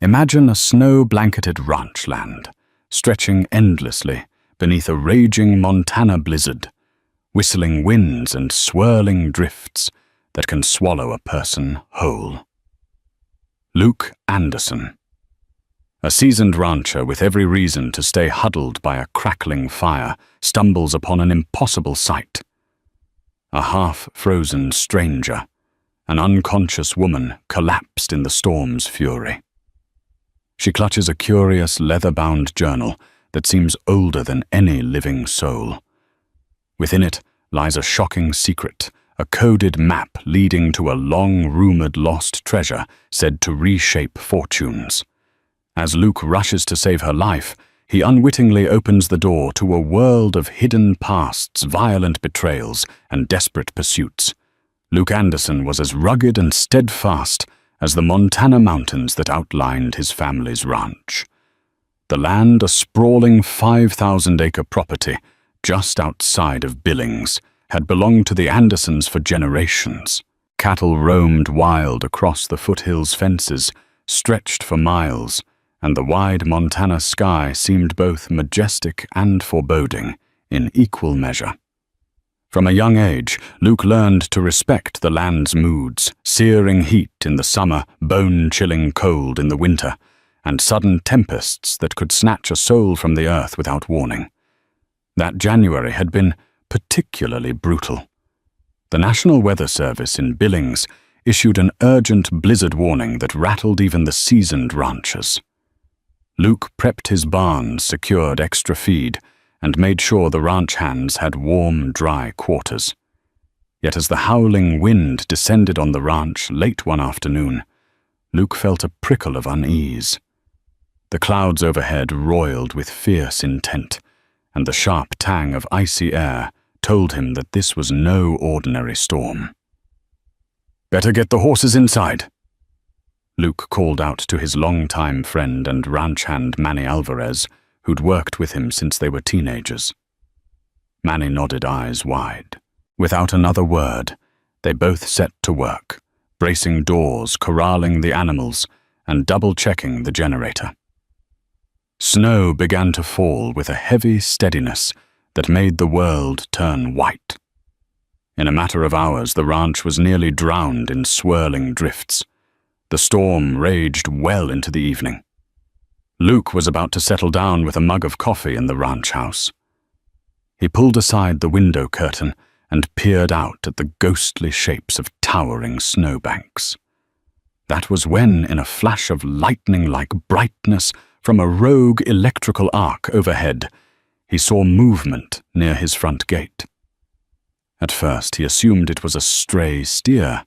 Imagine a snow-blanketed ranch land, stretching endlessly beneath a raging Montana blizzard, whistling winds and swirling drifts that can swallow a person whole. Luke Anderson. A seasoned rancher with every reason to stay huddled by a crackling fire stumbles upon an impossible sight. A half-frozen stranger, an unconscious woman collapsed in the storm's fury. She clutches a curious leather-bound journal that seems older than any living soul. Within it lies a shocking secret, a coded map leading to a long-rumored lost treasure said to reshape fortunes. As Luke rushes to save her life, he unwittingly opens the door to a world of hidden pasts, violent betrayals, and desperate pursuits. Luke Anderson was as rugged and steadfast as the Montana mountains that outlined his family's ranch. The land, a sprawling 5,000-acre property just outside of Billings, had belonged to the Andersons for generations. Cattle roamed wild across the foothills' fences, stretched for miles, and the wide Montana sky seemed both majestic and foreboding in equal measure. From a young age, Luke learned to respect the land's moods, searing heat in the summer, bone-chilling cold in the winter, and sudden tempests that could snatch a soul from the earth without warning. That January had been particularly brutal. The National Weather Service in Billings issued an urgent blizzard warning that rattled even the seasoned ranchers. Luke prepped his barns, secured extra feed, and made sure the ranch hands had warm, dry quarters. Yet as the howling wind descended on the ranch late one afternoon, Luke felt a prickle of unease. The clouds overhead roiled with fierce intent, and the sharp tang of icy air told him that this was no ordinary storm. "Better get the horses inside," Luke called out to his longtime friend and ranch hand Manny Alvarez, who'd worked with him since they were teenagers. Manny nodded, eyes wide. Without another word, they both set to work, bracing doors, corralling the animals, and double-checking the generator. Snow began to fall with a heavy steadiness that made the world turn white. In a matter of hours, the ranch was nearly drowned in swirling drifts. The storm raged well into the evening. Luke was about to settle down with a mug of coffee in the ranch house. He pulled aside the window curtain and peered out at the ghostly shapes of towering snowbanks. That was when, in a flash of lightning-like brightness from a rogue electrical arc overhead, he saw movement near his front gate. At first, he assumed it was a stray steer,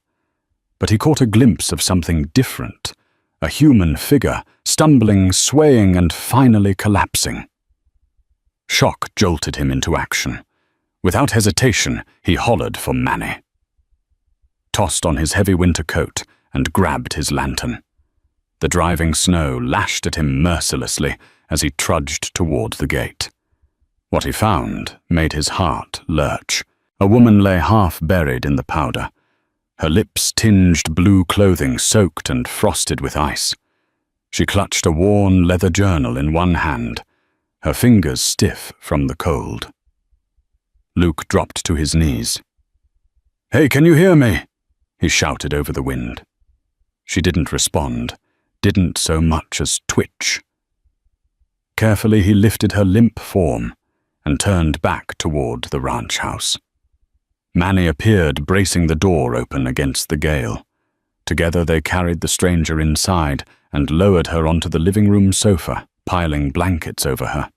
but he caught a glimpse of something different, a human figure, stumbling, swaying, and finally collapsing. Shock jolted him into action. Without hesitation, he hollered for Manny. Tossed on his heavy winter coat and grabbed his lantern. The driving snow lashed at him mercilessly as he trudged toward the gate. What he found made his heart lurch. A woman lay half buried in the powder, her lips tinged blue clothing soaked and frosted with ice. She clutched a worn leather journal in one hand, her fingers stiff from the cold. Luke dropped to his knees. "Hey, can you hear me?" he shouted over the wind. She didn't respond, didn't so much as twitch. Carefully he lifted her limp form and turned back toward the ranch house. Manny appeared, bracing the door open against the gale. Together they carried the stranger inside and lowered her onto the living room sofa, piling blankets over her.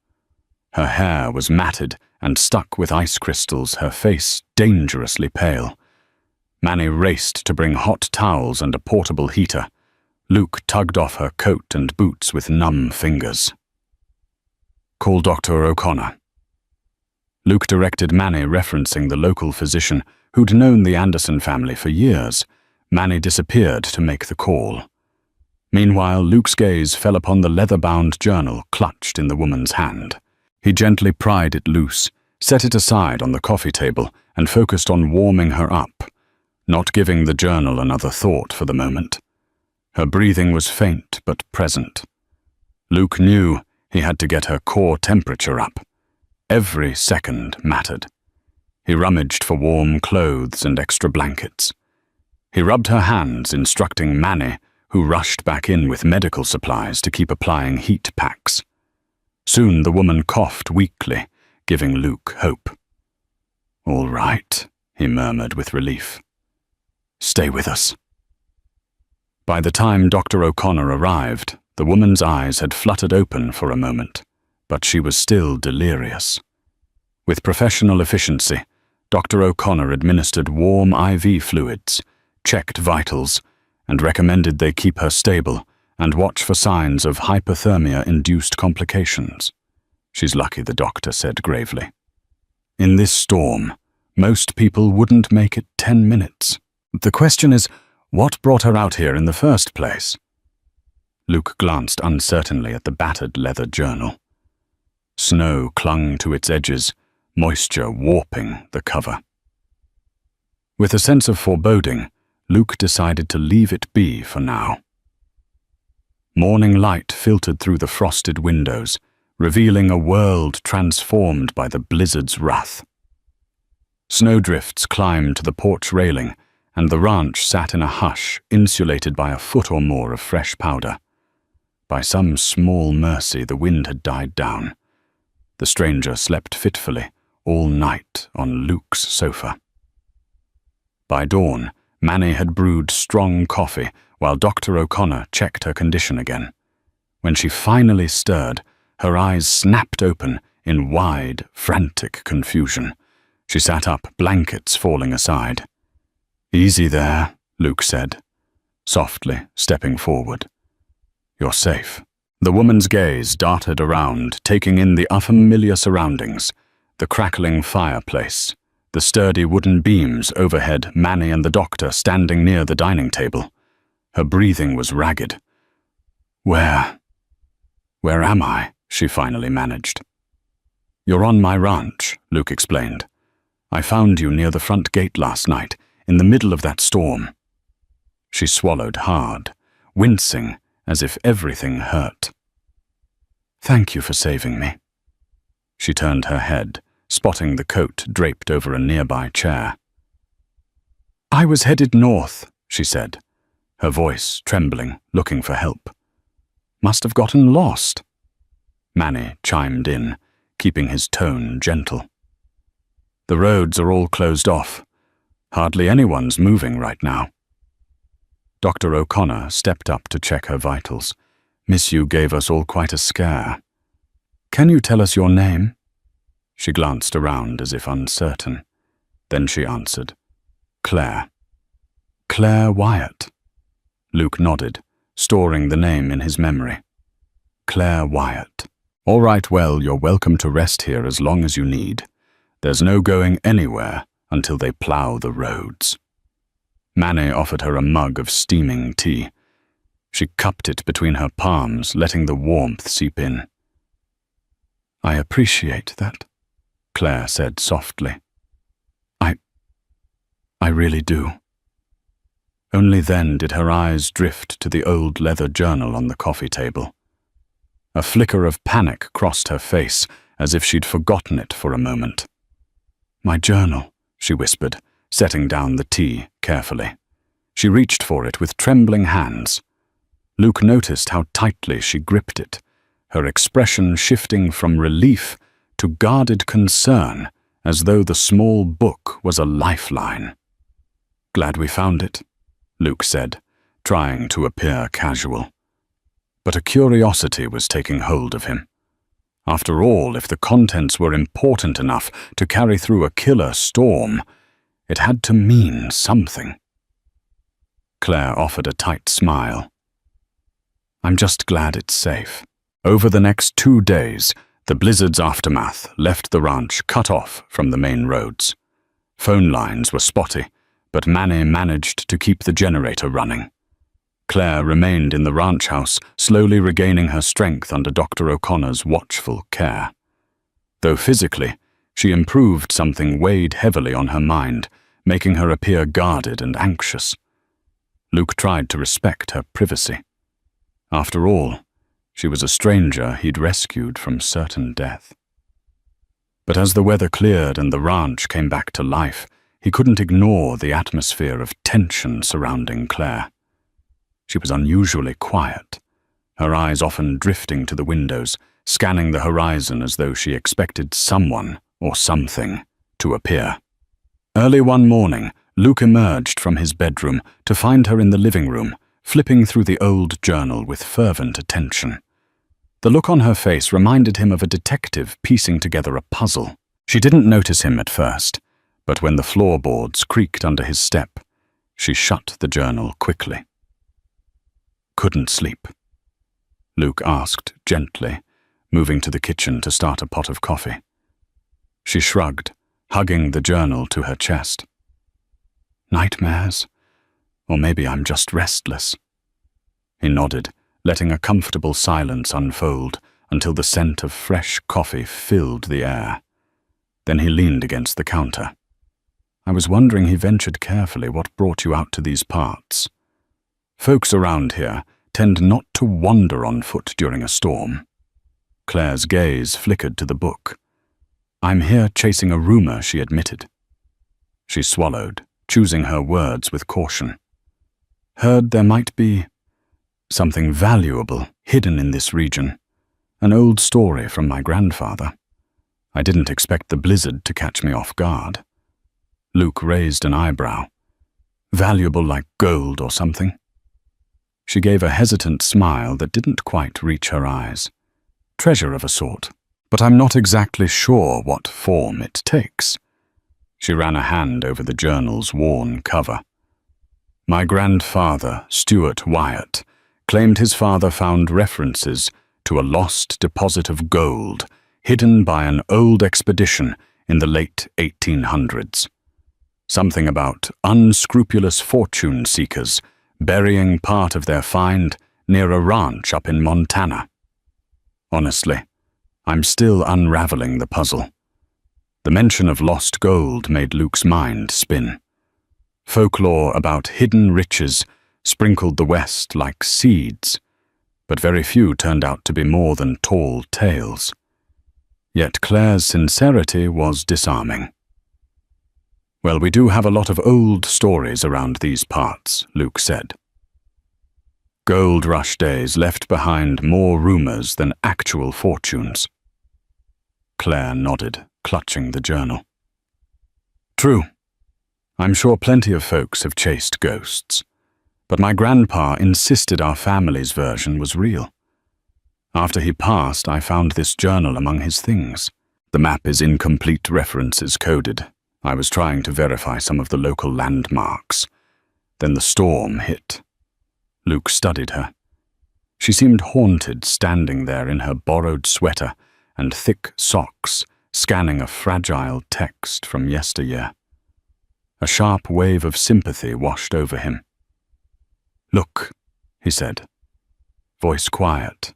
Her hair was matted and stuck with ice crystals, her face dangerously pale. Manny raced to bring hot towels and a portable heater. Luke tugged off her coat and boots with numb fingers. "Call Dr. O'Connor." Luke directed Manny, referencing the local physician who'd known the Anderson family for years. Manny disappeared to make the call. Meanwhile, Luke's gaze fell upon the leather-bound journal clutched in the woman's hand. He gently pried it loose, set it aside on the coffee table, and focused on warming her up, not giving the journal another thought for the moment. Her breathing was faint but present. Luke knew he had to get her core temperature up. Every second mattered. He rummaged for warm clothes and extra blankets. He rubbed her hands, instructing Manny, who rushed back in with medical supplies to keep applying heat packs. Soon the woman coughed weakly, giving Luke hope. "All right," he murmured with relief. "Stay with us." By the time Dr. O'Connor arrived, the woman's eyes had fluttered open for a moment, but she was still delirious. With professional efficiency, Dr. O'Connor administered warm IV fluids, checked vitals, and recommended they keep her stable and watch for signs of hypothermia-induced complications. "She's lucky," the doctor said gravely. "In this storm, most people wouldn't make it 10 minutes. The question is, what brought her out here in the first place?" Luke glanced uncertainly at the battered leather journal. Snow clung to its edges, moisture warping the cover. With a sense of foreboding, Luke decided to leave it be for now. Morning light filtered through the frosted windows, revealing a world transformed by the blizzard's wrath. Snowdrifts climbed to the porch railing, and the ranch sat in a hush insulated by a foot or more of fresh powder. By some small mercy, the wind had died down. The stranger slept fitfully all night on Luke's sofa. By dawn, Manny had brewed strong coffee while Dr. O'Connor checked her condition again. When she finally stirred, her eyes snapped open in wide, frantic confusion. She sat up, blankets falling aside. "Easy there," Luke said, softly stepping forward. "You're safe." The woman's gaze darted around, taking in the unfamiliar surroundings, the crackling fireplace, the sturdy wooden beams overhead, Manny and the doctor standing near the dining table. Her breathing was ragged. Where am I?" she finally managed. "You're on my ranch," Luke explained. "I found you near the front gate last night, in the middle of that storm." She swallowed hard, wincing as if everything hurt. "Thank you for saving me." She turned her head, spotting the coat draped over a nearby chair. "I was headed north," she said, her voice trembling, looking for help. "Must have gotten lost." Manny chimed in, keeping his tone gentle. "The roads are all closed off. Hardly anyone's moving right now." Dr. O'Connor stepped up to check her vitals. "Miss you gave us all quite a scare. Can you tell us your name?" She glanced around as if uncertain. Then she answered, "Claire." "Claire Wyatt." Luke nodded, storing the name in his memory. "Claire Wyatt. All right, well, you're welcome to rest here as long as you need. There's no going anywhere until they plow the roads." Manny offered her a mug of steaming tea. She cupped it between her palms, letting the warmth seep in. "I appreciate that," Claire said softly. I really do." Only then did her eyes drift to the old leather journal on the coffee table. A flicker of panic crossed her face, as if she'd forgotten it for a moment. "My journal," she whispered, setting down the tea carefully. She reached for it with trembling hands. Luke noticed how tightly she gripped it, her expression shifting from relief to guarded concern, as though the small book was a lifeline. "Glad we found it," Luke said, trying to appear casual. But a curiosity was taking hold of him. After all, if the contents were important enough to carry through a killer storm, it had to mean something. Claire offered a tight smile. "I'm just glad it's safe." Over the next 2 days, the blizzard's aftermath left the ranch cut off from the main roads. Phone lines were spotty, but Manny managed to keep the generator running. Claire remained in the ranch house, slowly regaining her strength under Dr. O'Connor's watchful care. Though physically, she improved, something weighed heavily on her mind, making her appear guarded and anxious. Luke tried to respect her privacy. After all, she was a stranger he'd rescued from certain death. But as the weather cleared and the ranch came back to life, he couldn't ignore the atmosphere of tension surrounding Claire. She was unusually quiet, her eyes often drifting to the windows, scanning the horizon as though she expected someone or something to appear. Early one morning, Luke emerged from his bedroom to find her in the living room, flipping through the old journal with fervent attention. The look on her face reminded him of a detective piecing together a puzzle. She didn't notice him at first, but when the floorboards creaked under his step, she shut the journal quickly. "Couldn't sleep?" Luke asked gently, moving to the kitchen to start a pot of coffee. She shrugged, hugging the journal to her chest. "Nightmares? Or maybe I'm just restless." He nodded, letting a comfortable silence unfold until the scent of fresh coffee filled the air. Then he leaned against the counter. "I was wondering," he ventured carefully, "what brought you out to these parts. Folks around here tend not to wander on foot during a storm." Claire's gaze flickered to the book. "I'm here chasing a rumor," she admitted. She swallowed, choosing her words with caution. "Heard there might be something valuable hidden in this region. An old story from my grandfather. I didn't expect the blizzard to catch me off guard." Luke raised an eyebrow. "Valuable like gold or something?" She gave a hesitant smile that didn't quite reach her eyes. "Treasure of a sort, but I'm not exactly sure what form it takes." She ran a hand over the journal's worn cover. "My grandfather, Stuart Wyatt, claimed his father found references to a lost deposit of gold hidden by an old expedition in the late 1800s. Something about unscrupulous fortune seekers burying part of their find near a ranch up in Montana. Honestly, I'm still unraveling the puzzle." The mention of lost gold made Luke's mind spin. Folklore about hidden riches sprinkled the West like seeds, but very few turned out to be more than tall tales. Yet Claire's sincerity was disarming. "Well, we do have a lot of old stories around these parts," Luke said. "Gold rush days left behind more rumors than actual fortunes." Claire nodded, clutching the journal. "True. I'm sure plenty of folks have chased ghosts, but my grandpa insisted our family's version was real. After he passed, I found this journal among his things. The map is incomplete, references coded. I was trying to verify some of the local landmarks. Then the storm hit." Luke studied her. She seemed haunted, standing there in her borrowed sweater and thick socks, scanning a fragile text from yesteryear. A sharp wave of sympathy washed over him. "Look," he said, voice quiet.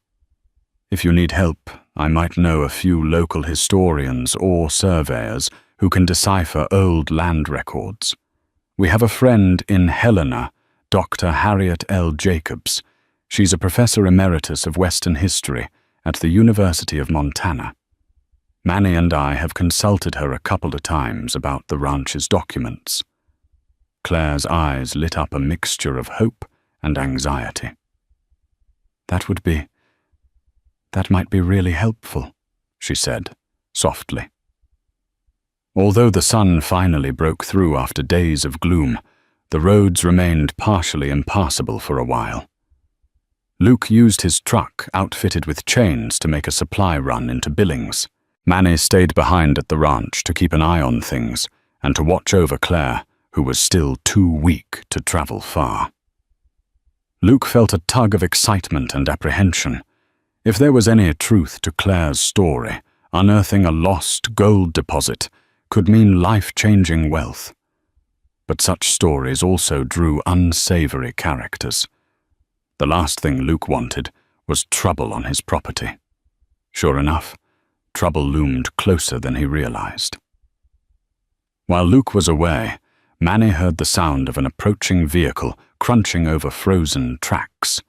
"If you need help, I might know a few local historians or surveyors who can decipher old land records. We have a friend in Helena, Dr. Harriet L. Jacobs. She's a professor emeritus of Western history at the University of Montana. Manny and I have consulted her a couple of times about the ranch's documents." Claire's eyes lit up a mixture of hope and anxiety. That might be really helpful," she said, softly. Although the sun finally broke through after days of gloom, the roads remained partially impassable for a while. Luke used his truck outfitted with chains to make a supply run into Billings. Manny stayed behind at the ranch to keep an eye on things and to watch over Claire, who was still too weak to travel far. Luke felt a tug of excitement and apprehension. If there was any truth to Claire's story, unearthing a lost gold deposit could mean life-changing wealth. But such stories also drew unsavory characters. The last thing Luke wanted was trouble on his property. Sure enough, trouble loomed closer than he realized. While Luke was away, Manny heard the sound of an approaching vehicle crunching over frozen tracks.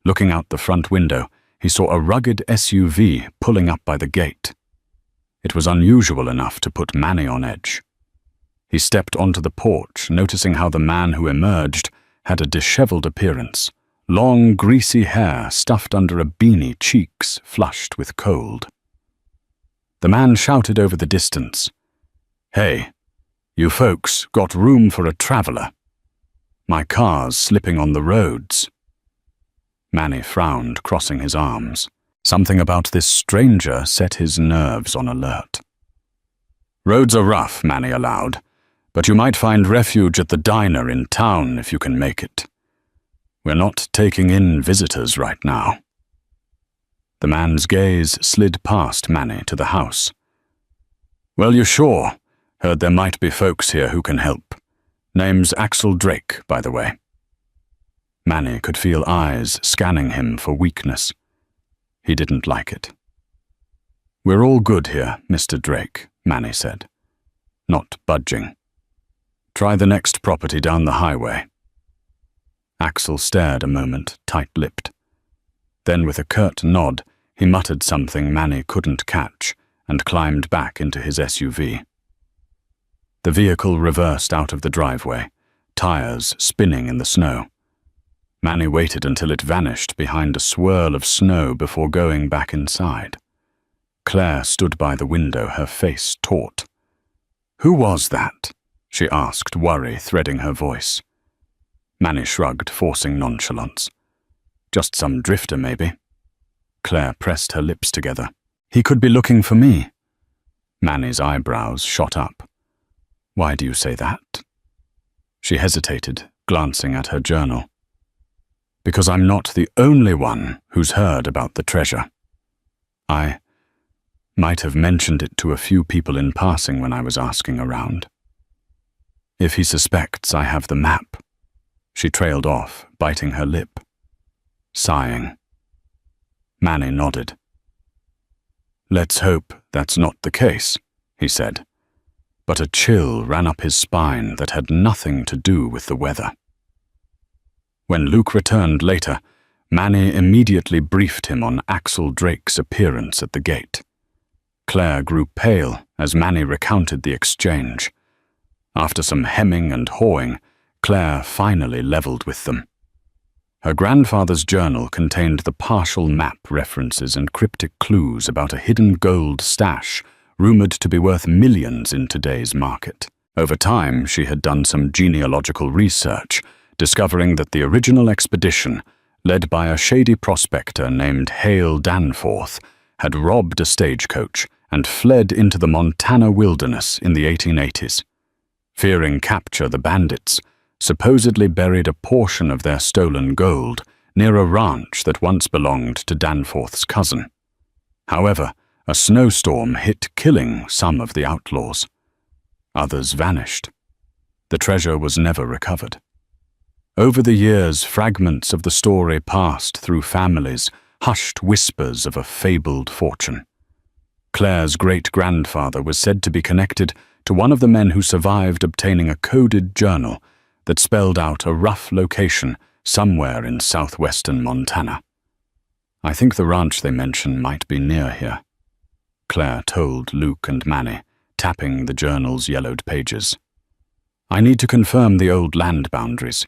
Looking out the front window, he saw a rugged SUV pulling up by the gate. It was unusual enough to put Manny on edge. He stepped onto the porch, noticing how the man who emerged had a disheveled appearance, long, greasy hair stuffed under a beanie, cheeks flushed with cold. The man shouted over the distance, "Hey, you folks got room for a traveler? My car's slipping on the roads." Manny frowned, crossing his arms. Something about this stranger set his nerves on alert. "Roads are rough," Manny allowed, "but you might find refuge at the diner in town if you can make it. We're not taking in visitors right now." The man's gaze slid past Manny to the house. "Well, you sure? Heard there might be folks here who can help. Name's Axel Drake, by the way." Manny could feel eyes scanning him for weakness. He didn't like it. "We're all good here, Mr. Drake," Manny said, not budging. "Try the next property down the highway." Axel stared a moment, tight-lipped. Then with a curt nod, he muttered something Manny couldn't catch and climbed back into his SUV. The vehicle reversed out of the driveway, tires spinning in the snow. Manny waited until it vanished behind a swirl of snow before going back inside. Claire stood by the window, her face taut. "Who was that?" she asked, worry threading her voice. Manny shrugged, forcing nonchalance. "Just some drifter, maybe." Claire pressed her lips together. "He could be looking for me." Manny's eyebrows shot up. "Why do you say that?" She hesitated, glancing at her journal. "Because I'm not the only one who's heard about the treasure. I might have mentioned it to a few people in passing when I was asking around. If he suspects I have the map." She trailed off, biting her lip, sighing. Manny nodded. "Let's hope that's not the case," he said, but a chill ran up his spine that had nothing to do with the weather. When Luke returned later, Manny immediately briefed him on Axel Drake's appearance at the gate. Claire grew pale as Manny recounted the exchange. After some hemming and hawing, Claire finally leveled with them. Her grandfather's journal contained the partial map references and cryptic clues about a hidden gold stash rumored to be worth millions in today's market. Over time, she had done some genealogical research, discovering that the original expedition, led by a shady prospector named Hale Danforth, had robbed a stagecoach and fled into the Montana wilderness in the 1880s. Fearing capture, the bandits supposedly buried a portion of their stolen gold near a ranch that once belonged to Danforth's cousin. However, a snowstorm hit, killing some of the outlaws. Others vanished. The treasure was never recovered. Over the years, fragments of the story passed through families, hushed whispers of a fabled fortune. Claire's great-grandfather was said to be connected to one of the men who survived obtaining a coded journal that spelled out a rough location somewhere in southwestern Montana. "I think the ranch they mention might be near here," Claire told Luke and Manny, tapping the journal's yellowed pages. "I need to confirm the old land boundaries.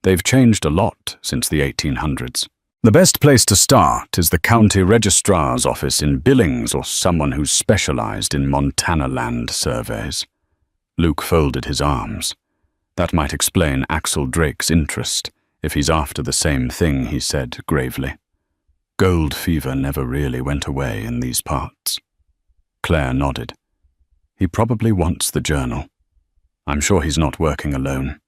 They've changed a lot since the 1800s. The best place to start is the county registrar's office in Billings or someone who's specialized in Montana land surveys." Luke folded his arms. That might explain Axel Drake's interest, if he's after the same thing, he said gravely. Gold fever never really went away in these parts. Claire nodded. "He probably wants the journal. I'm sure he's not working alone.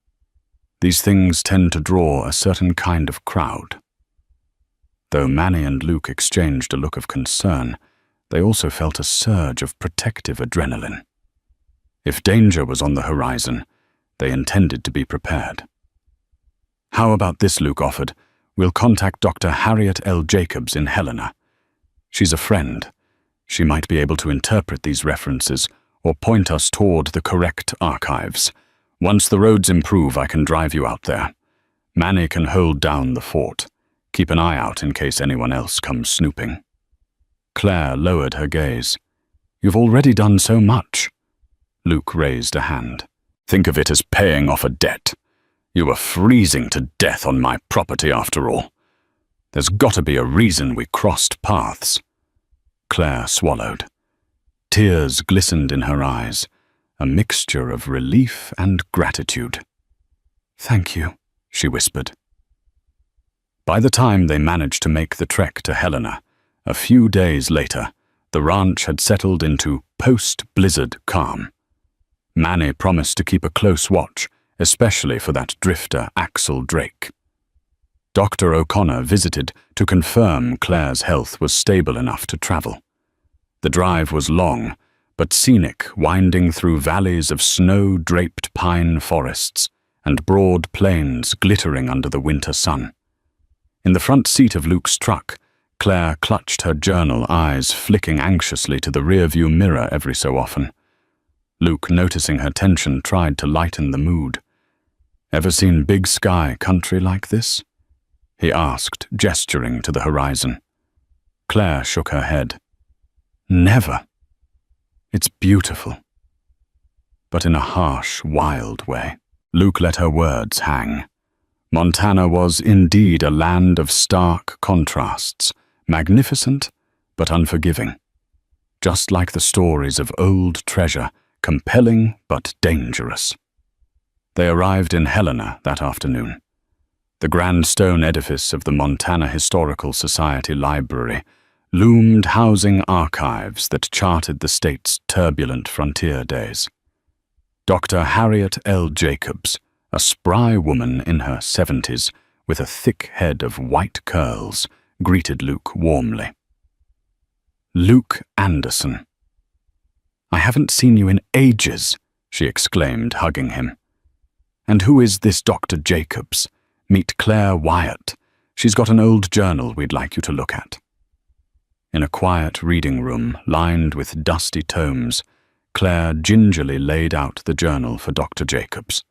These things tend to draw a certain kind of crowd." Though Manny and Luke exchanged a look of concern, they also felt a surge of protective adrenaline. If danger was on the horizon, they intended to be prepared. "How about this?" Luke offered. "We'll contact Dr. Harriet L. Jacobs in Helena. She's a friend. She might be able to interpret these references or point us toward the correct archives. Once the roads improve, I can drive you out there. Manny can hold down the fort. Keep an eye out in case anyone else comes snooping." Claire lowered her gaze. "You've already done so much." Luke raised a hand. "Think of it as paying off a debt. You were freezing to death on my property after all. There's got to be a reason we crossed paths." Claire swallowed. Tears glistened in her eyes, a mixture of relief and gratitude. "Thank you," she whispered. By the time they managed to make the trek to Helena, a few days later, the ranch had settled into post-blizzard calm. Manny promised to keep a close watch, especially for that drifter Axel Drake. Dr. O'Connor visited to confirm Claire's health was stable enough to travel. The drive was long, but scenic, winding through valleys of snow-draped pine forests and broad plains glittering under the winter sun. In the front seat of Luke's truck, Claire clutched her journal, eyes flicking anxiously to the rearview mirror every so often. Luke, noticing her tension, tried to lighten the mood. "Ever seen big sky country like this?" he asked, gesturing to the horizon. Claire shook her head. "Never. It's beautiful, but in a harsh, wild way." Luke let her words hang. Montana was indeed a land of stark contrasts, magnificent but unforgiving. Just like the stories of old treasure, compelling but dangerous. They arrived in Helena that afternoon. The grand stone edifice of the Montana Historical Society Library loomed, housing archives that charted the state's turbulent frontier days. Dr. Harriet L. Jacobs, a spry woman in her 70s with a thick head of white curls, greeted Luke warmly. "Luke Anderson. I haven't seen you in ages," she exclaimed, hugging him. "And who is this Dr. Jacobs? Meet Claire Wyatt. She's got an old journal we'd like you to look at." In a quiet reading room lined with dusty tomes, Claire gingerly laid out the journal for Dr. Jacobs.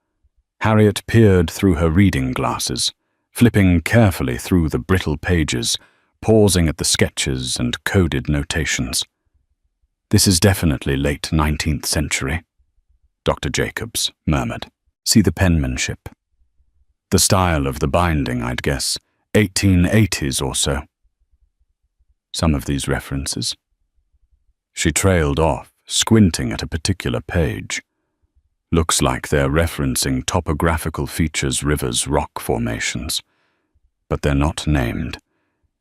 Harriet peered through her reading glasses, flipping carefully through the brittle pages, pausing at the sketches and coded notations. "This is definitely late 19th century," Dr. Jacobs murmured. "See the penmanship. The style of the binding, I'd guess, 1880s or so. Some of these references." She trailed off, squinting at a particular page. "Looks like they're referencing topographical features, rivers, rock formations. But they're not named.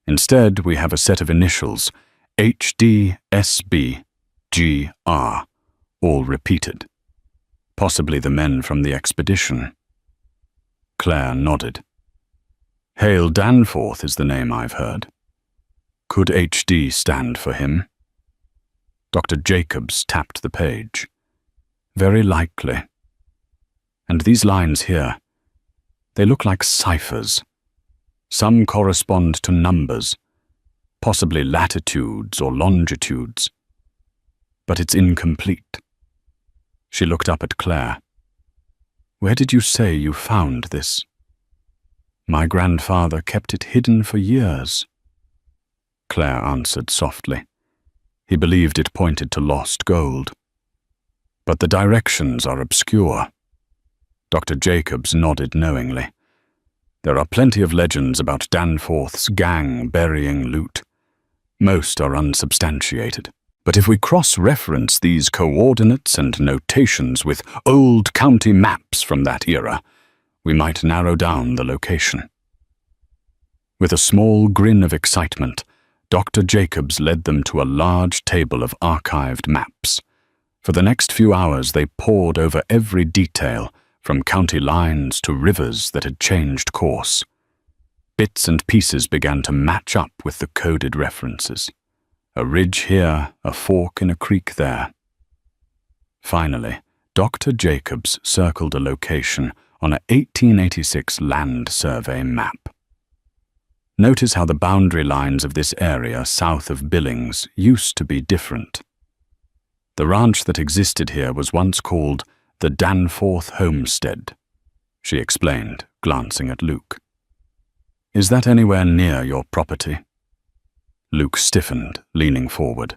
Instead, we have a set of initials, HDSBGR, all repeated. Possibly the men from the expedition." Claire nodded. "Hale Danforth is the name I've heard. Could HD stand for him?" Dr. Jacobs tapped the page. "Very likely. And these lines here, they look like ciphers. Some correspond to numbers, possibly latitudes or longitudes. But it's incomplete." She looked up at Claire. "Where did you say you found this?" "My grandfather kept it hidden for years," Claire answered softly. "He believed it pointed to lost gold. But the directions are obscure." Dr. Jacobs nodded knowingly. "There are plenty of legends about Danforth's gang burying loot. Most are unsubstantiated. But if we cross-reference these coordinates and notations with old county maps from that era, we might narrow down the location." With a small grin of excitement, Dr. Jacobs led them to a large table of archived maps. For the next few hours they pored over every detail, from county lines to rivers that had changed course. Bits and pieces began to match up with the coded references. A ridge here, a fork in a creek there. Finally, Dr. Jacobs circled a location on a 1886 land survey map. "Notice how the boundary lines of this area south of Billings used to be different. The ranch that existed here was once called the Danforth homestead, she explained, glancing at Luke. Is that anywhere near your property? Luke stiffened, leaning forward.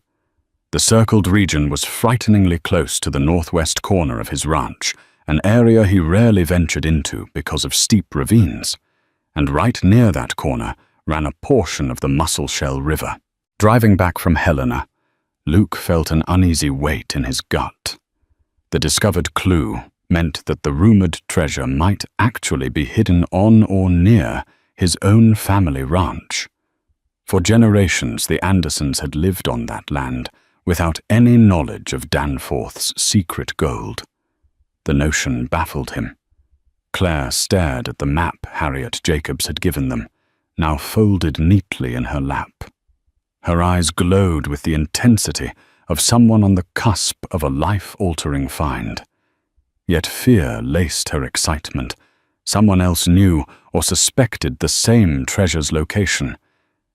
The circled region was frighteningly close to the northwest corner of his ranch, an area he rarely ventured into because of steep ravines, and right near that corner ran a portion of the Musselshell River. Driving back from Helena, Luke felt an uneasy weight in his gut. The discovered clue meant that the rumored treasure might actually be hidden on or near his own family ranch. For generations, the Andersons had lived on that land without any knowledge of Danforth's secret gold. The notion baffled him. Claire stared at the map Harriet Jacobs had given them, now folded neatly in her lap. Her eyes glowed with the intensity of someone on the cusp of a life-altering find. Yet fear laced her excitement. Someone else knew or suspected the same treasure's location,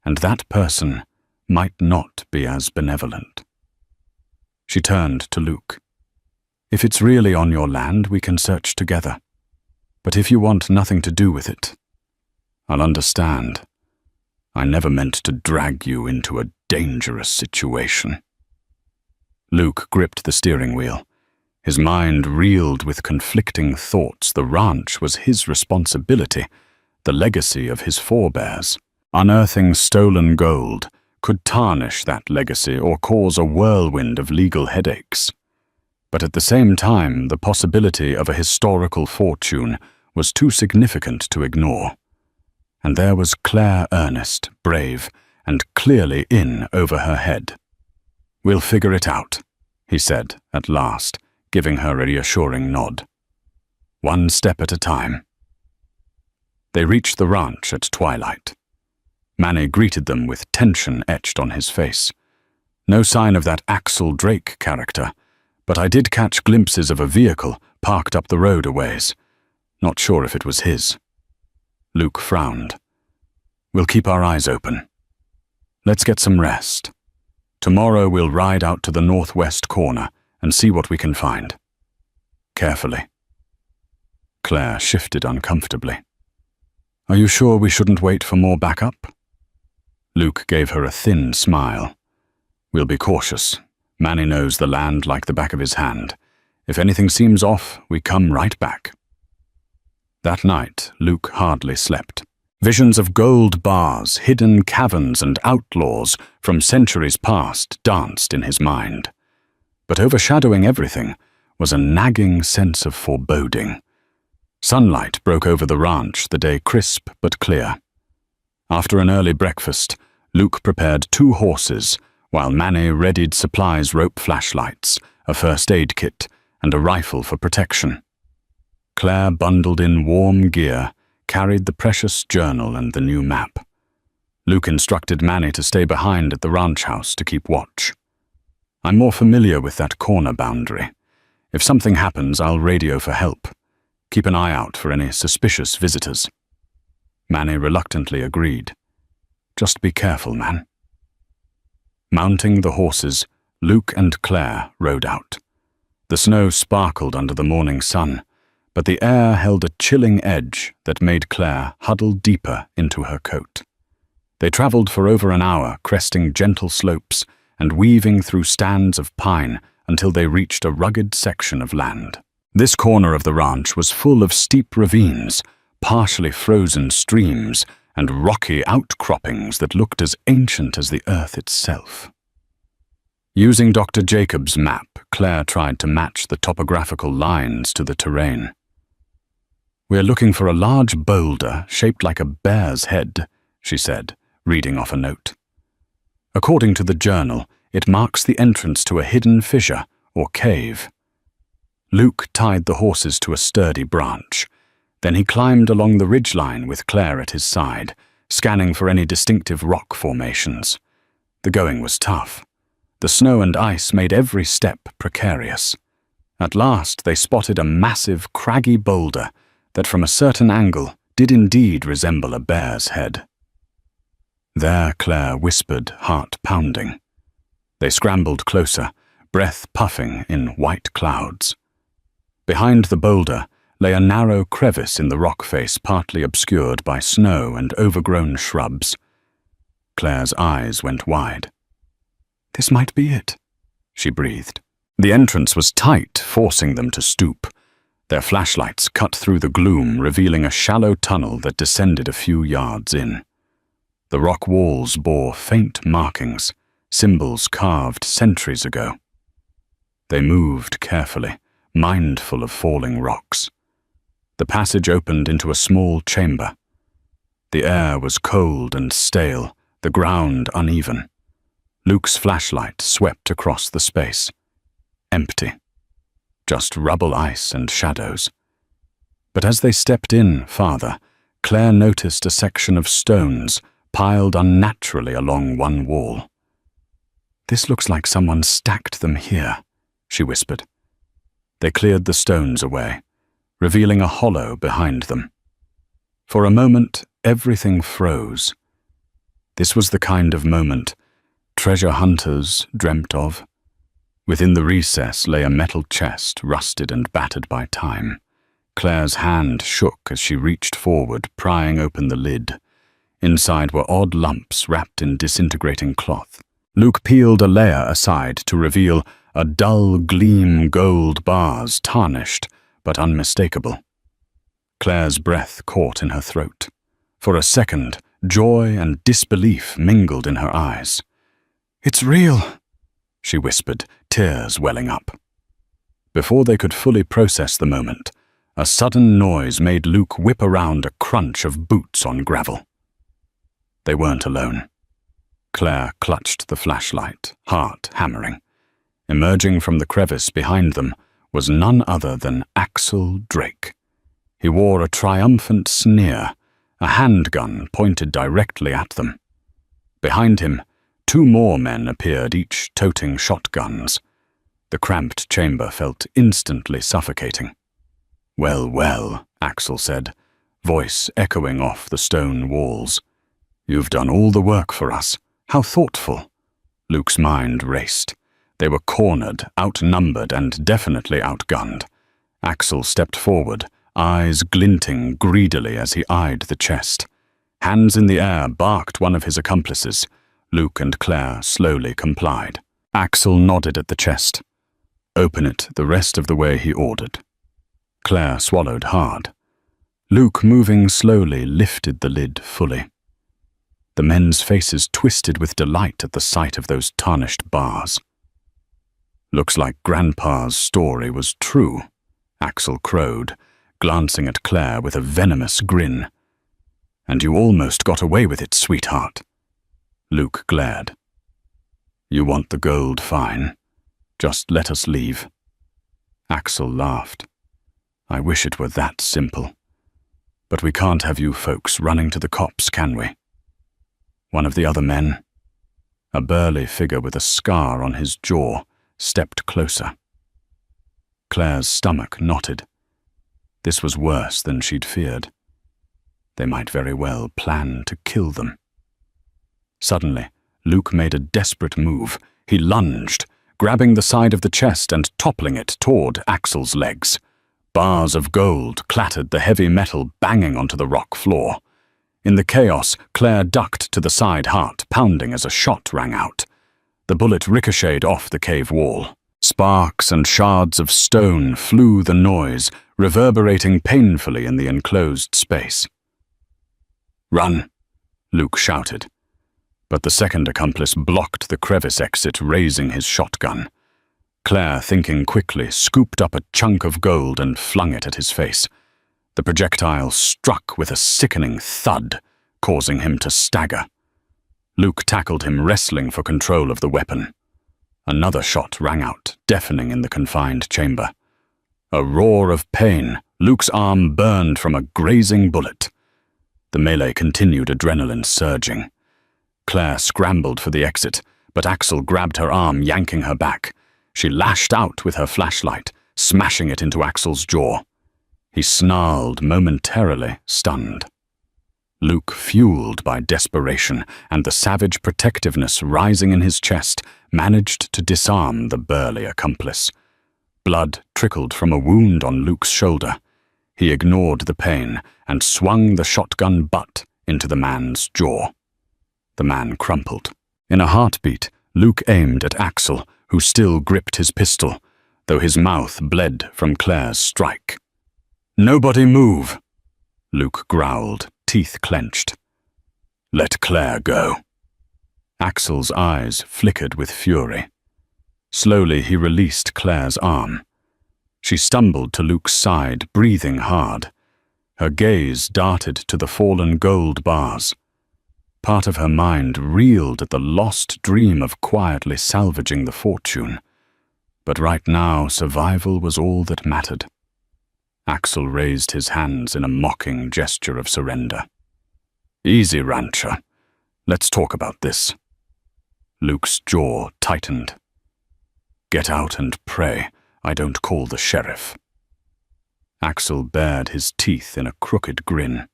and that person might not be as benevolent. She turned to Luke. If it's really on your land, we can search together. But if you want nothing to do with it, I'll understand. I never meant to drag you into a dangerous situation. Luke gripped the steering wheel. His mind reeled with conflicting thoughts. The ranch was his responsibility, the legacy of his forebears. Unearthing stolen gold could tarnish that legacy or cause a whirlwind of legal headaches. But at the same time, the possibility of a historical fortune was too significant to ignore. And there was Claire Ernest, brave, and clearly in over her head. We'll figure it out, he said at last, giving her a reassuring nod. One step at a time. They reached the ranch at twilight. Manny greeted them with tension etched on his face. No sign of that Axel Drake character, but I did catch glimpses of a vehicle parked up the road a ways. Not sure if it was his. Luke frowned. We'll keep our eyes open. Let's get some rest. Tomorrow we'll ride out to the northwest corner and see what we can find. Carefully. Claire shifted uncomfortably. Are you sure we shouldn't wait for more backup? Luke gave her a thin smile. We'll be cautious. Manny knows the land like the back of his hand. If anything seems off, we come right back. That night, Luke hardly slept. Visions of gold bars, hidden caverns, and outlaws from centuries past danced in his mind. But overshadowing everything was a nagging sense of foreboding. Sunlight broke over the ranch, the day crisp but clear. After an early breakfast, Luke prepared 2 horses, while Manny readied supplies, rope flashlights, a first aid kit, and a rifle for protection. Claire, bundled in warm gear, carried the precious journal and the new map. Luke instructed Manny to stay behind at the ranch house to keep watch. I'm more familiar with that corner boundary. If something happens, I'll radio for help. Keep an eye out for any suspicious visitors. Manny reluctantly agreed. Just be careful, man. Mounting the horses, Luke and Claire rode out. The snow sparkled under the morning sun, but the air held a chilling edge that made Claire huddle deeper into her coat. They traveled for over an hour, cresting gentle slopes and weaving through stands of pine until they reached a rugged section of land. This corner of the ranch was full of steep ravines, partially frozen streams, and rocky outcroppings that looked as ancient as the earth itself. Using Dr. Jacobs' map, Claire tried to match the topographical lines to the terrain. We're looking for a large boulder shaped like a bear's head, she said, reading off a note. According to the journal, it marks the entrance to a hidden fissure or cave. Luke tied the horses to a sturdy branch. Then he climbed along the ridgeline with Claire at his side, scanning for any distinctive rock formations. The going was tough. The snow and ice made every step precarious. At last they spotted a massive, craggy boulder that from a certain angle did indeed resemble a bear's head. There, Claire whispered, heart pounding. They scrambled closer, breath puffing in white clouds. Behind the boulder lay a narrow crevice in the rock face, partly obscured by snow and overgrown shrubs. Claire's eyes went wide. "This might be it," she breathed. The entrance was tight, forcing them to stoop. Their flashlights cut through the gloom, revealing a shallow tunnel that descended a few yards in. The rock walls bore faint markings, symbols carved centuries ago. They moved carefully, mindful of falling rocks. The passage opened into a small chamber. The air was cold and stale, the ground uneven. Luke's flashlight swept across the space. Empty. Just rubble ice and shadows. But as they stepped in farther, Claire noticed a section of stones piled unnaturally along one wall. "This looks like someone stacked them here," she whispered. They cleared the stones away, revealing a hollow behind them. For a moment, everything froze. This was the kind of moment treasure hunters dreamt of. Within the recess lay a metal chest, rusted and battered by time. Claire's hand shook as she reached forward, prying open the lid. Inside were odd lumps wrapped in disintegrating cloth. Luke peeled a layer aside to reveal a dull gleam gold bars, tarnished but unmistakable. Claire's breath caught in her throat. For a second, joy and disbelief mingled in her eyes. "It's real," she whispered, tears welling up. Before they could fully process the moment, a sudden noise made Luke whip around a crunch of boots on gravel. They weren't alone. Claire clutched the flashlight, heart hammering. Emerging from the crevice behind them was none other than Axel Drake. He wore a triumphant sneer, a handgun pointed directly at them. Behind him, 2 more men appeared, each toting shotguns. The cramped chamber felt instantly suffocating. "Well, well," Axel said, voice echoing off the stone walls. "You've done all the work for us. How thoughtful." Luke's mind raced. They were cornered, outnumbered, and definitely outgunned. Axel stepped forward, eyes glinting greedily as he eyed the chest. Hands in the air barked one of his accomplices. Luke and Claire slowly complied. Axel nodded at the chest. "Open it the rest of the way," he ordered. Claire swallowed hard. Luke, moving slowly, lifted the lid fully. The men's faces twisted with delight at the sight of those tarnished bars. "Looks like Grandpa's story was true," Axel crowed, glancing at Claire with a venomous grin. "And you almost got away with it, sweetheart." Luke glared. "You want the gold, fine. Just let us leave." Axel laughed. "I wish it were that simple. But we can't have you folks running to the cops, can we?" One of the other men, a burly figure with a scar on his jaw, stepped closer. Claire's stomach knotted. This was worse than she'd feared. They might very well plan to kill them. Suddenly, Luke made a desperate move. He lunged, grabbing the side of the chest and toppling it toward Axel's legs. Bars of gold clattered the heavy metal, banging onto the rock floor. In the chaos, Claire ducked to the side, heart pounding as a shot rang out. The bullet ricocheted off the cave wall. Sparks and shards of stone flew the noise, reverberating painfully in the enclosed space. "Run!" Luke shouted. But the second accomplice blocked the crevice exit, raising his shotgun. Claire, thinking quickly, scooped up a chunk of gold and flung it at his face. The projectile struck with a sickening thud, causing him to stagger. Luke tackled him, wrestling for control of the weapon. Another shot rang out, deafening in the confined chamber. A roar of pain, Luke's arm burned from a grazing bullet. The melee continued, adrenaline surging. Claire scrambled for the exit, but Axel grabbed her arm, yanking her back. She lashed out with her flashlight, smashing it into Axel's jaw. He snarled, momentarily stunned. Luke, fueled by desperation and the savage protectiveness rising in his chest, managed to disarm the burly accomplice. Blood trickled from a wound on Luke's shoulder. He ignored the pain and swung the shotgun butt into the man's jaw. The man crumpled. In a heartbeat, Luke aimed at Axel, who still gripped his pistol, though his mouth bled from Claire's strike. "Nobody move," Luke growled, teeth clenched. "Let Claire go." Axel's eyes flickered with fury. Slowly he released Claire's arm. She stumbled to Luke's side, breathing hard. Her gaze darted to the fallen gold bars. Part of her mind reeled at the lost dream of quietly salvaging the fortune. But right now, survival was all that mattered. Axel raised his hands in a mocking gesture of surrender. "Easy, rancher. Let's talk about this." Luke's jaw tightened. "Get out and pray I don't call the sheriff." Axel bared his teeth in a crooked grin.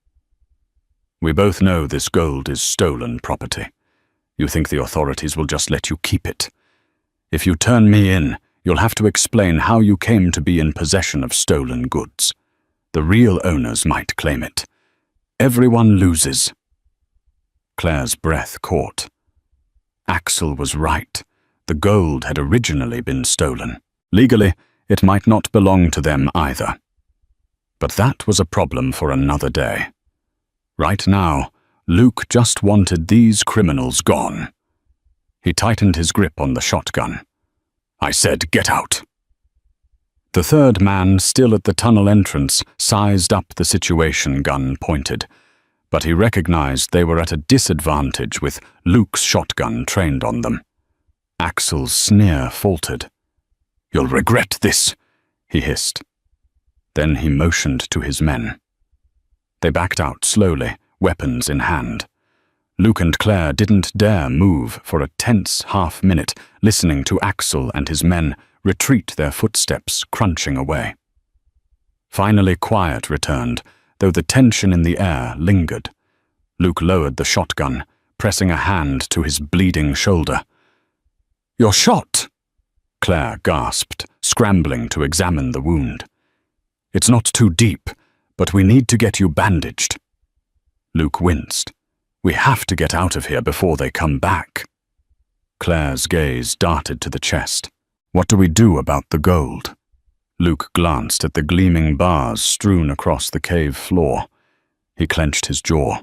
"We both know this gold is stolen property. You think the authorities will just let you keep it. If you turn me in, you'll have to explain how you came to be in possession of stolen goods. The real owners might claim it. Everyone loses." Claire's breath caught. Axel was right. The gold had originally been stolen. Legally, it might not belong to them either. But that was a problem for another day. Right now, Luke just wanted these criminals gone. He tightened his grip on the shotgun. "I said, get out." The third man, still at the tunnel entrance, sized up the situation, gun pointed, but he recognized they were at a disadvantage with Luke's shotgun trained on them. Axel's sneer faltered. "You'll regret this," he hissed. Then he motioned to his men. They backed out slowly, weapons in hand. Luke and Claire didn't dare move for a tense half-minute, listening to Axel and his men retreat, their footsteps crunching away. Finally quiet returned, though the tension in the air lingered. Luke lowered the shotgun, pressing a hand to his bleeding shoulder. "You're shot!" Claire gasped, scrambling to examine the wound. "It's not too deep, but we need to get you bandaged." Luke winced. "We have to get out of here before they come back." Claire's gaze darted to the chest. "What do we do about the gold?" Luke glanced at the gleaming bars strewn across the cave floor. He clenched his jaw.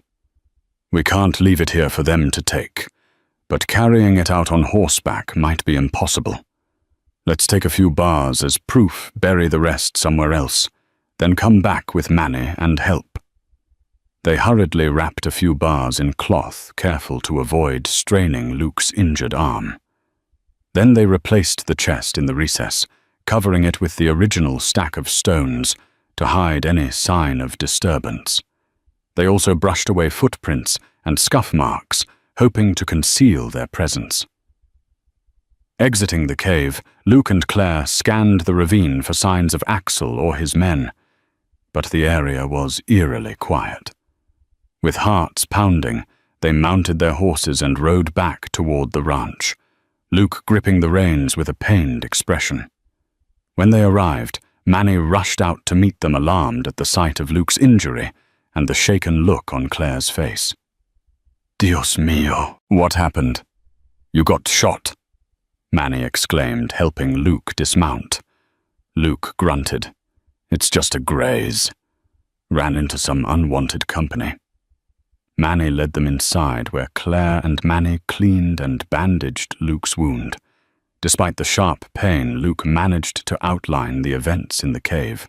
"We can't leave it here for them to take, but carrying it out on horseback might be impossible. Let's take a few bars as proof, bury the rest somewhere else, then come back with Manny and help." They hurriedly wrapped a few bars in cloth, careful to avoid straining Luke's injured arm. Then they replaced the chest in the recess, covering it with the original stack of stones to hide any sign of disturbance. They also brushed away footprints and scuff marks, hoping to conceal their presence. Exiting the cave, Luke and Claire scanned the ravine for signs of Axel or his men, but the area was eerily quiet. With hearts pounding, they mounted their horses and rode back toward the ranch, Luke gripping the reins with a pained expression. When they arrived, Manny rushed out to meet them, alarmed at the sight of Luke's injury and the shaken look on Claire's face. "Dios mío, what happened?" "You got shot," Manny exclaimed, helping Luke dismount. Luke grunted. "It's just a graze. Ran into some unwanted company." Manny led them inside, where Claire and Manny cleaned and bandaged Luke's wound. Despite the sharp pain, Luke managed to outline the events in the cave.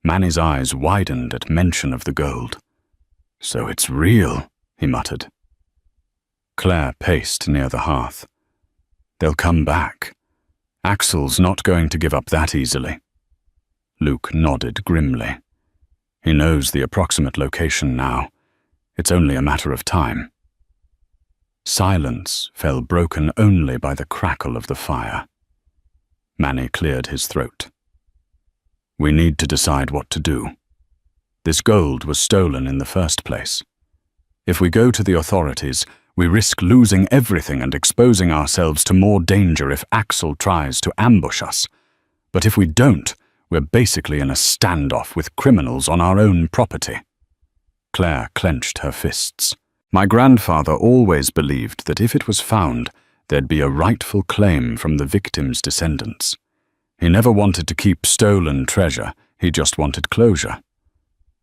Manny's eyes widened at mention of the gold. "So it's real," he muttered. Claire paced near the hearth. "They'll come back. Axel's not going to give up that easily." Luke nodded grimly. "He knows the approximate location now. It's only a matter of time." Silence fell, broken only by the crackle of the fire. Manny cleared his throat. "We need to decide what to do. This gold was stolen in the first place. If we go to the authorities, we risk losing everything and exposing ourselves to more danger if Axel tries to ambush us. But if we don't, we're basically in a standoff with criminals on our own property. Claire clenched her fists. My grandfather always believed that if it was found, there'd be a rightful claim from the victim's descendants. He never wanted to keep stolen treasure, he just wanted closure.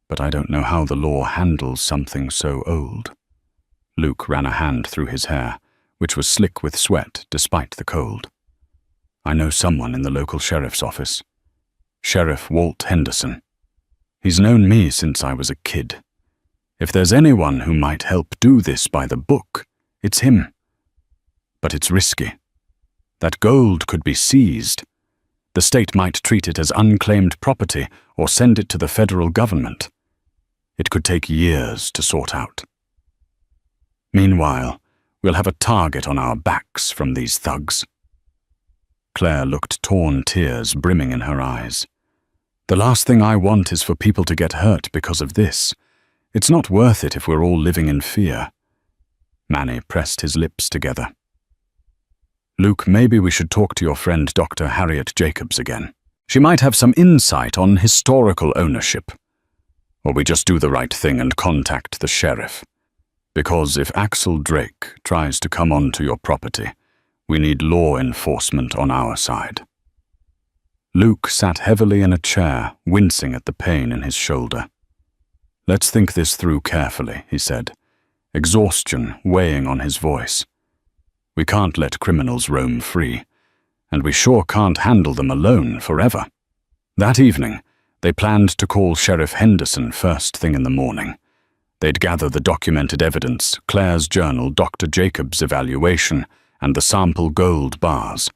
But I don't know how the law handles something so old. Luke ran a hand through his hair, which was slick with sweat despite the cold. I know someone in the local sheriff's office. Sheriff Walt Henderson. He's known me since I was a kid. If there's anyone who might help do this by the book, it's him. But it's risky. That gold could be seized. The state might treat it as unclaimed property or send it to the federal government. It could take years to sort out. Meanwhile, we'll have a target on our backs from these thugs. Claire looked torn, tears brimming in her eyes. The last thing I want is for people to get hurt because of this. It's not worth it if we're all living in fear. Manny pressed his lips together. Luke, maybe we should talk to your friend Dr. Harriet Jacobs again. She might have some insight on historical ownership. Or we just do the right thing and contact the sheriff. Because if Axel Drake tries to come onto your property, we need law enforcement on our side. Luke sat heavily in a chair, wincing at the pain in his shoulder. Let's think this through carefully, he said, exhaustion weighing on his voice. We can't let criminals roam free, and we sure can't handle them alone forever. That evening, they planned to call Sheriff Henderson first thing in the morning. They'd gather the documented evidence, Claire's journal, Dr. Jacobs' evaluation, and the sample gold bars.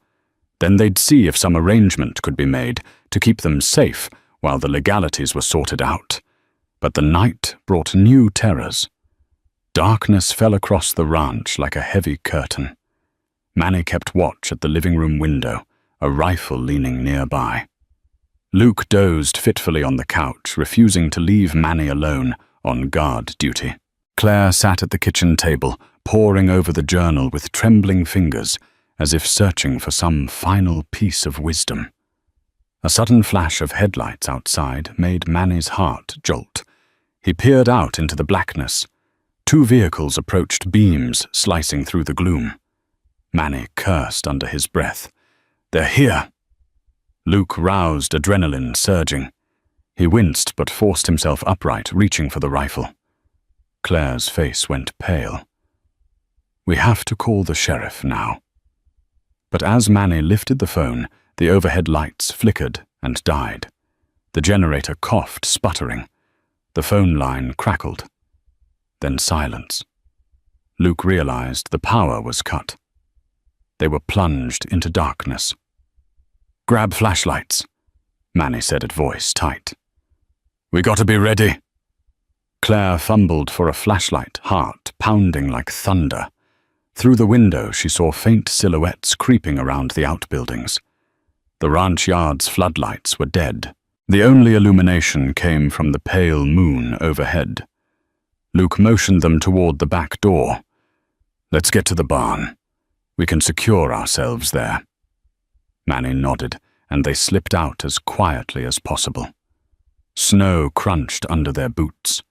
Then they'd see if some arrangement could be made to keep them safe while the legalities were sorted out. But the night brought new terrors. Darkness fell across the ranch like a heavy curtain. Manny kept watch at the living room window, a rifle leaning nearby. Luke dozed fitfully on the couch, refusing to leave Manny alone on guard duty. Claire sat at the kitchen table, poring over the journal with trembling fingers, as if searching for some final piece of wisdom. A sudden flash of headlights outside made Manny's heart jolt. He peered out into the blackness. 2 vehicles approached, beams slicing through the gloom. Manny cursed under his breath. They're here! Luke roused, adrenaline surging. He winced but forced himself upright, reaching for the rifle. Claire's face went pale. We have to call the sheriff now. But as Manny lifted the phone, the overhead lights flickered and died. The generator coughed, sputtering. The phone line crackled. Then silence. Luke realized the power was cut. They were plunged into darkness. Grab flashlights, Manny said at voice tight. We gotta be ready. Claire fumbled for a flashlight, heart pounding like thunder. Through the window she saw faint silhouettes creeping around the outbuildings. The ranch yard's floodlights were dead. The only illumination came from the pale moon overhead. Luke motioned them toward the back door. Let's get to the barn. We can secure ourselves there. Manny nodded, and they slipped out as quietly as possible. Snow crunched under their boots.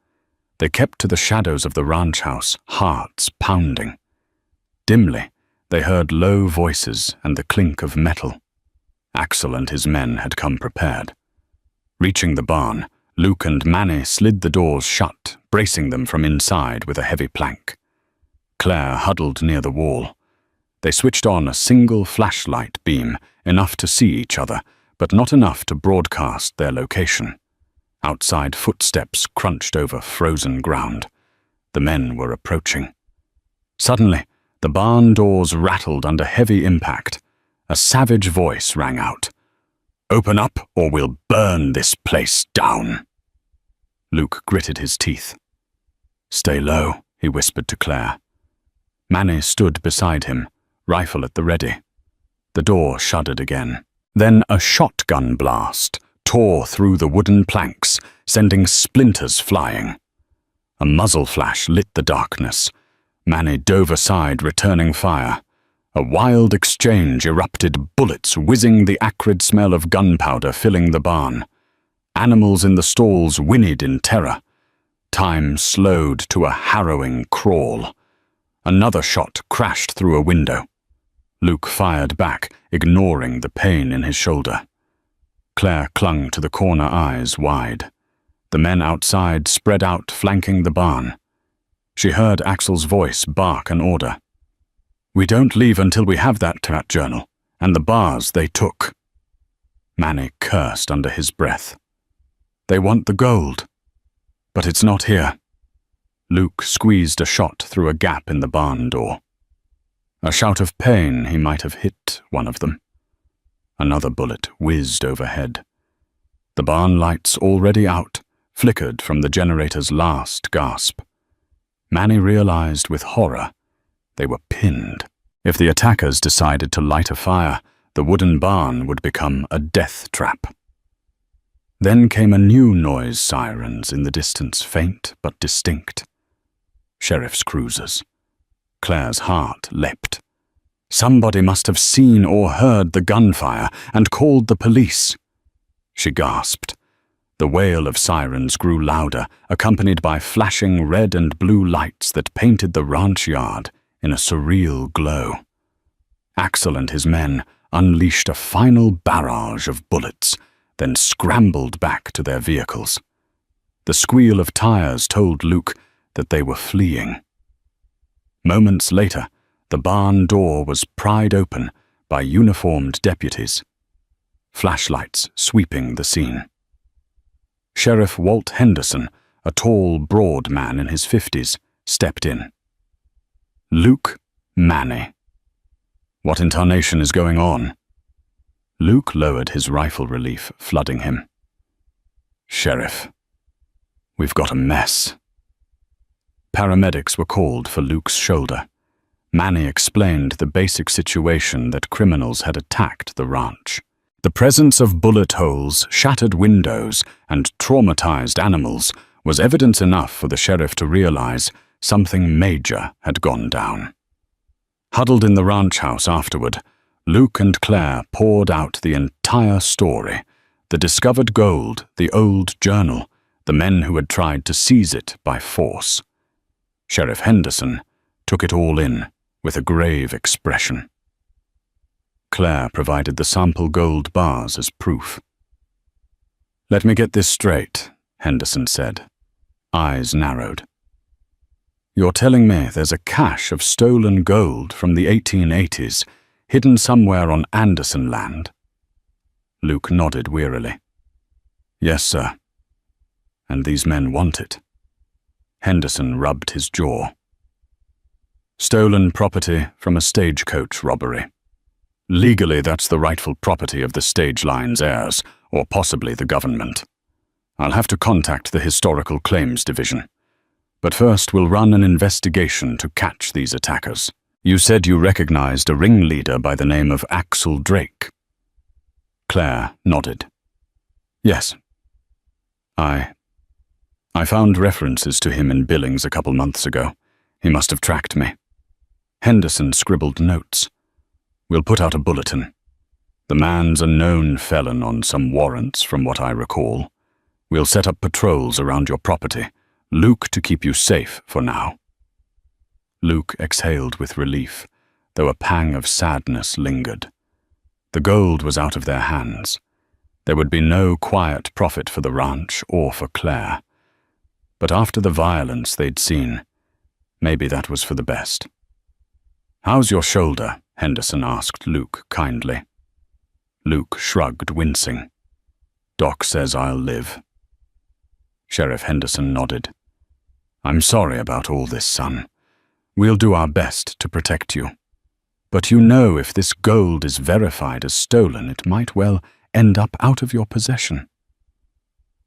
They kept to the shadows of the ranch house, hearts pounding. Dimly, they heard low voices and the clink of metal. Axel and his men had come prepared. Reaching the barn, Luke and Manny slid the doors shut, bracing them from inside with a heavy plank. Claire huddled near the wall. They switched on a single flashlight beam, enough to see each other, but not enough to broadcast their location. Outside footsteps crunched over frozen ground. The men were approaching. Suddenly, the barn doors rattled under heavy impact. A savage voice rang out. Open up or we'll burn this place down. Luke gritted his teeth. Stay low, he whispered to Claire. Manny stood beside him, rifle at the ready. The door shuddered again. Then a shotgun blast tore through the wooden planks, sending splinters flying. A muzzle flash lit the darkness. Manny dove aside, returning fire. A wild exchange erupted, bullets whizzing, the acrid smell of gunpowder filling the barn. Animals in the stalls whinnied in terror. Time slowed to a harrowing crawl. Another shot crashed through a window. Luke fired back, ignoring the pain in his shoulder. Claire clung to the corner, eyes wide. The men outside spread out, flanking the barn. She heard Axel's voice bark an order. "We don't leave until we have that rat journal, and the bars they took." Manny cursed under his breath. "They want the gold. But it's not here." Luke squeezed a shot through a gap in the barn door. A shout of pain, he might have hit one of them. Another bullet whizzed overhead. The barn lights, already out, flickered from the generator's last gasp. Manny realized with horror they were pinned. If the attackers decided to light a fire, the wooden barn would become a death trap. Then came a new noise, sirens in the distance, faint but distinct. Sheriff's cruisers. Claire's heart leapt. Somebody must have seen or heard the gunfire and called the police. She gasped. The wail of sirens grew louder, accompanied by flashing red and blue lights that painted the ranch yard in a surreal glow. Axel and his men unleashed a final barrage of bullets, then scrambled back to their vehicles. The squeal of tires told Luke that they were fleeing. Moments later, the barn door was pried open by uniformed deputies, flashlights sweeping the scene. Sheriff Walt Henderson, a tall, broad man in his 50s, stepped in. "Luke Manny. What in tarnation is going on?" Luke lowered his rifle relief, flooding him. "Sheriff, we've got a mess." Paramedics were called for Luke's shoulder. Manny explained the basic situation that criminals had attacked the ranch. The presence of bullet holes, shattered windows, and traumatized animals was evidence enough for the sheriff to realize something major had gone down. Huddled in the ranch house afterward, Luke and Claire poured out the entire story: the discovered gold, the old journal, the men who had tried to seize it by force. Sheriff Henderson took it all in with a grave expression. Claire provided the sample gold bars as proof. "Let me get this straight," Henderson said. Eyes narrowed. "You're telling me there's a cache of stolen gold from the 1880s hidden somewhere on Anderson land?" Luke nodded wearily. "Yes, sir. And these men want it." Henderson rubbed his jaw. "Stolen property from a stagecoach robbery. Legally, that's the rightful property of the stage line's heirs, or possibly the government. I'll have to contact the Historical Claims Division. But first, we'll run an investigation to catch these attackers. You said you recognized a ringleader by the name of Axel Drake." Claire nodded. "Yes. I found references to him in Billings a couple months ago. He must have tracked me." Henderson scribbled notes. "We'll put out a bulletin. The man's a known felon on some warrants, from what I recall. We'll set up patrols around your property. Luke to keep you safe for now." Luke exhaled with relief, though a pang of sadness lingered. The gold was out of their hands. There would be no quiet profit for the ranch or for Claire. But after the violence they'd seen, maybe that was for the best. "How's your shoulder?" Henderson asked Luke kindly. Luke shrugged, wincing. "Doc says I'll live." Sheriff Henderson nodded. "I'm sorry about all this, son. We'll do our best to protect you. But you know, if this gold is verified as stolen, it might well end up out of your possession."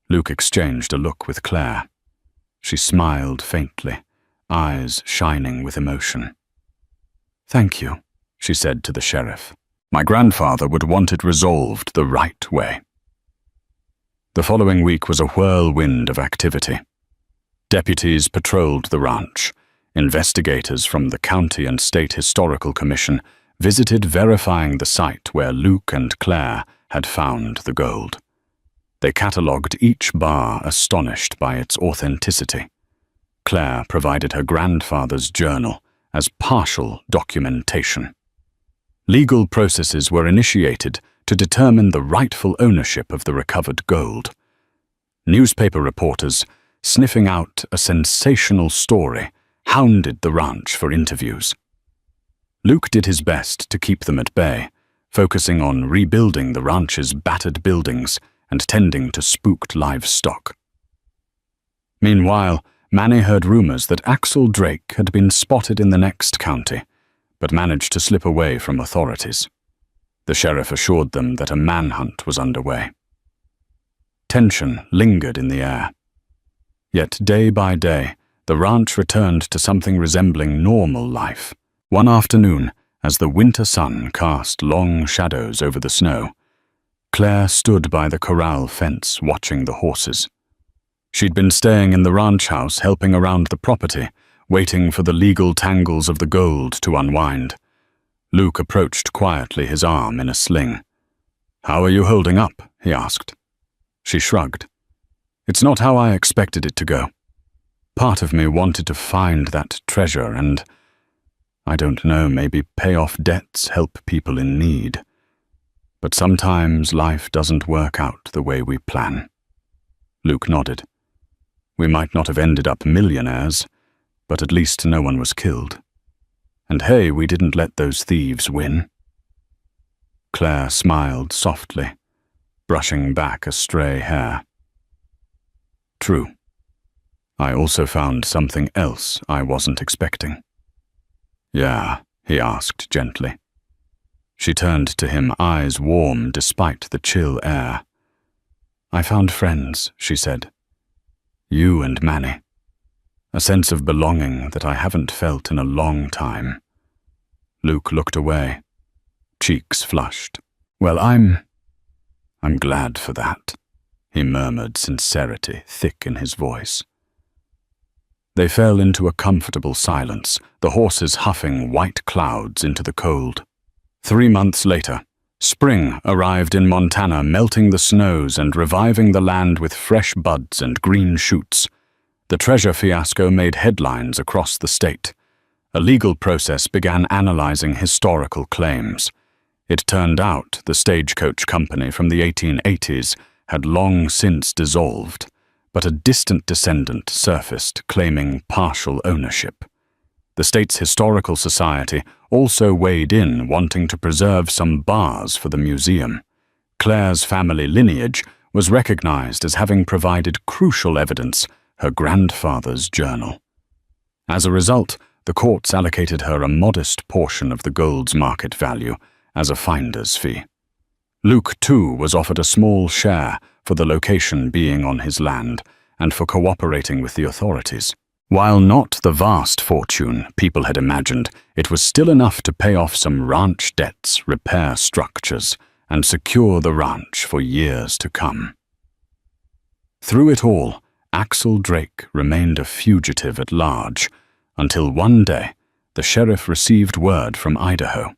Luke exchanged a look with Claire. She smiled faintly, eyes shining with emotion. "Thank you," she said to the sheriff. "My grandfather would want it resolved the right way." The following week was a whirlwind of activity. Deputies patrolled the ranch. Investigators from the County and State Historical Commission visited verifying the site where Luke and Claire had found the gold. They catalogued each bar, astonished by its authenticity. Claire provided her grandfather's journal as partial documentation. Legal processes were initiated to determine the rightful ownership of the recovered gold. Newspaper reporters, sniffing out a sensational story, hounded the ranch for interviews. Luke did his best to keep them at bay, focusing on rebuilding the ranch's battered buildings and tending to spooked livestock. Meanwhile, Manny heard rumors that Axel Drake had been spotted in the next county, but managed to slip away from authorities. The sheriff assured them that a manhunt was underway. Tension lingered in the air. Yet day by day, the ranch returned to something resembling normal life. One afternoon, as the winter sun cast long shadows over the snow, Claire stood by the corral fence watching the horses. She'd been staying in the ranch house helping around the property, waiting for the legal tangles of the gold to unwind. Luke approached quietly, his arm in a sling. "How are you holding up?" he asked. She shrugged. "It's not how I expected it to go. Part of me wanted to find that treasure and, I don't know, maybe pay off debts, help people in need. But sometimes life doesn't work out the way we plan." Luke nodded. "We might not have ended up millionaires, but at least no one was killed. And hey, we didn't let those thieves win." Claire smiled softly, brushing back a stray hair. "True. I also found something else I wasn't expecting." "Yeah?" he asked gently. She turned to him, eyes warm despite the chill air. "I found friends," she said. "You and Manny. A sense of belonging that I haven't felt in a long time." Luke looked away, cheeks flushed. "Well, I'm glad for that," he murmured, sincerity thick in his voice. They fell into a comfortable silence, the horses huffing white clouds into the cold. 3 months later, spring arrived in Montana, melting the snows and reviving the land with fresh buds and green shoots. The treasure fiasco made headlines across the state. A legal process began analyzing historical claims. It turned out the Stagecoach Company from the 1880s had long since dissolved, but a distant descendant surfaced claiming partial ownership. The state's historical society also weighed in, wanting to preserve some bars for the museum. Claire's family lineage was recognized as having provided crucial evidence, her grandfather's journal. As a result, the courts allocated her a modest portion of the gold's market value as a finder's fee. Luke, too, was offered a small share for the location being on his land and for cooperating with the authorities. While not the vast fortune people had imagined, it was still enough to pay off some ranch debts, repair structures, and secure the ranch for years to come. Through it all, Axel Drake remained a fugitive at large, until one day the sheriff received word from Idaho.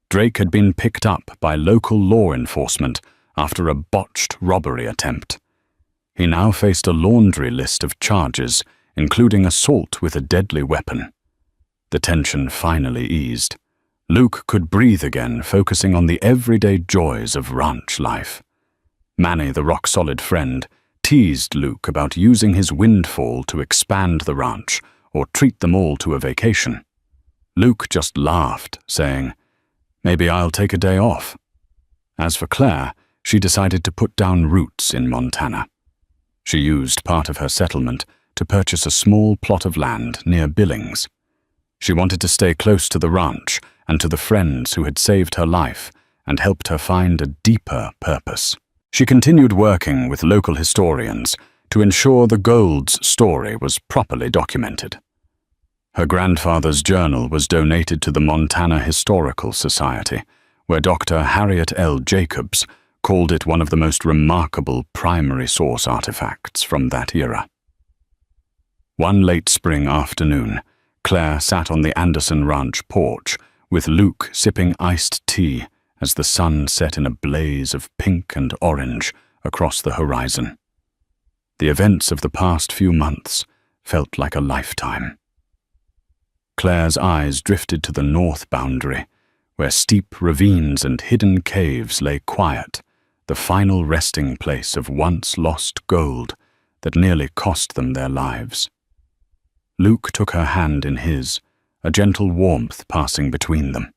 Drake had been picked up by local law enforcement after a botched robbery attempt. He now faced a laundry list of charges, including assault with a deadly weapon. The tension finally eased. Luke could breathe again, focusing on the everyday joys of ranch life. Manny, the rock-solid friend, teased Luke about using his windfall to expand the ranch or treat them all to a vacation. Luke just laughed, saying, "Maybe I'll take a day off." As for Claire, she decided to put down roots in Montana. She used part of her settlement to purchase a small plot of land near Billings. She wanted to stay close to the ranch and to the friends who had saved her life and helped her find a deeper purpose. She continued working with local historians to ensure the gold's story was properly documented. Her grandfather's journal was donated to the Montana Historical Society, where Dr. Harriet L. Jacobs called it one of the most remarkable primary source artifacts from that era. One late spring afternoon, Claire sat on the Anderson Ranch porch with Luke sipping iced tea as the sun set in a blaze of pink and orange across the horizon. The events of the past few months felt like a lifetime. Claire's eyes drifted to the north boundary, where steep ravines and hidden caves lay quiet, the final resting place of once-lost gold that nearly cost them their lives. Luke took her hand in his, a gentle warmth passing between them.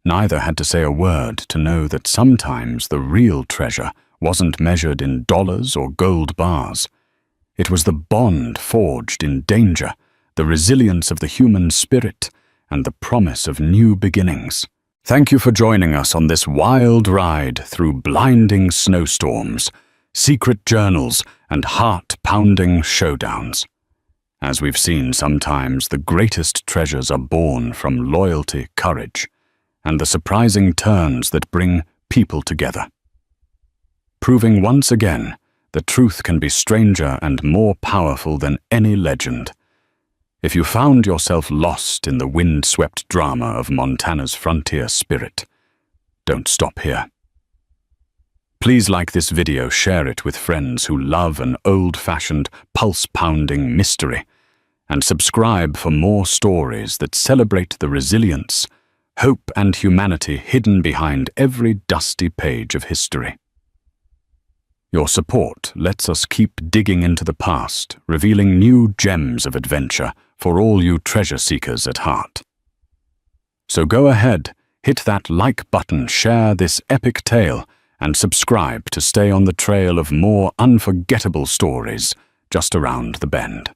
Neither had to say a word to know that sometimes the real treasure wasn't measured in dollars or gold bars. It was the bond forged in danger, the resilience of the human spirit, and the promise of new beginnings. Thank you for joining us on this wild ride through blinding snowstorms, secret journals, and heart-pounding showdowns. As we've seen, sometimes the greatest treasures are born from loyalty, courage, and the surprising turns that bring people together. Proving once again that truth can be stranger and more powerful than any legend. If you found yourself lost in the wind-swept drama of Montana's frontier spirit, don't stop here. Please like this video, share it with friends who love an old-fashioned, pulse-pounding mystery, and subscribe for more stories that celebrate the resilience, hope, and humanity hidden behind every dusty page of history. Your support lets us keep digging into the past, revealing new gems of adventure for all you treasure seekers at heart. So go ahead, hit that like button, share this epic tale, and subscribe to stay on the trail of more unforgettable stories just around the bend.